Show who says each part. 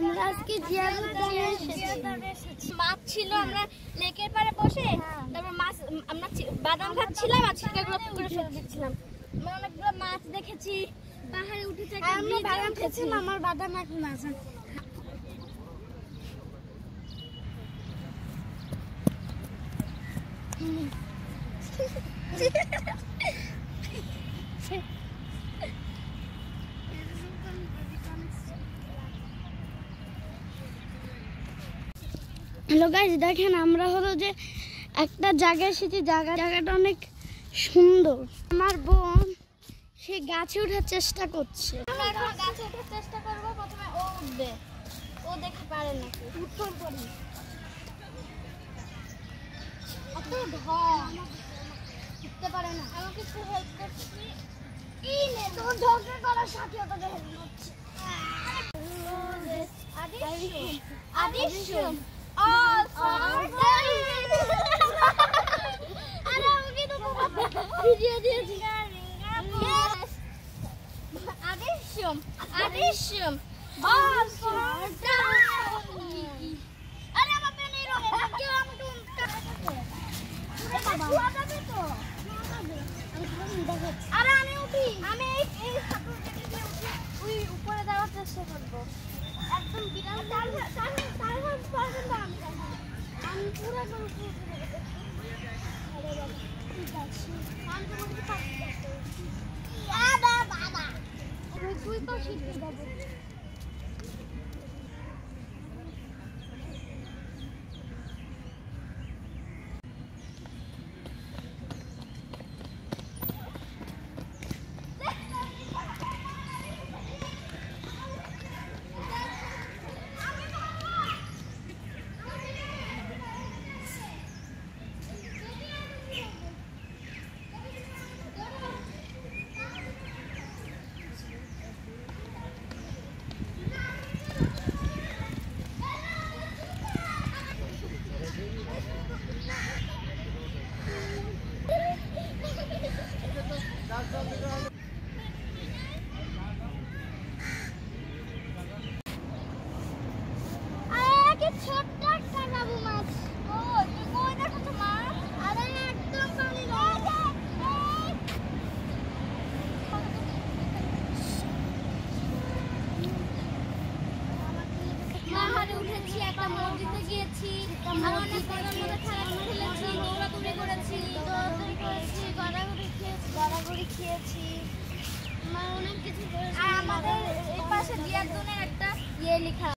Speaker 1: আমরা আজকে মাছ ছিল, আমরা লেকের পাড়ে বসে তারপর মাছ আমরা বাদাম খাচ্ছিলাম আর ছিটকাগুলো করে ফেলে দিচ্ছিলাম। আমরা অনেকগুলো মাছ দেখেছি, পাহাড়ে উঠেছি, আমরা বাদাম খেয়েছিলাম। আমার বাদাম এখন আছে। হ্যালো গাইস, দেখেন আমরা হলো যে একটা জায়গায় এসেছি, জায়গাটা অনেক সুন্দর। আমার বোন সে গাছে ওঠার চেষ্টা করছে। আমরা এখন গাছে ওঠার চেষ্টা করব। প্রথমে ও উঠবে, ও দেখতে পারে নাকি উঠতে পারি। অত ঢং উঠতে পারে না। আমাকে একটু হেল্প করছি। এই নে তোর ঢংকে করার সাথে ওটা হেল্প করছে। আদিশম all for আরে আমাকে তো ভিডিও দিয়েছি। আদিশম all for আরে আমার পেন এই রঙে কেউ আমাকে আরে আমি উঠি, আমি এই ওই উপরে যাওয়ার চেষ্টা করবো। একদম বিরাট আমি পুরো তুই তো শিখতে যাবো। ছোট্ট একটা বাবু মাছ। ও কই দেখো তো মাছ। আরে একদম পানি পাহাড়ে উঠেছি, একটা মসজিদে গিয়েছি, আর অনেক মজা খেলা খেলেছি, দৌড়াদৌড়ি করেছি, গড়াগড়ি খেয়েছি, অনেক কিছু করেছি। আর আমাদের এই পাশে জিয়াদুনের একটা ইয়ে লেখা।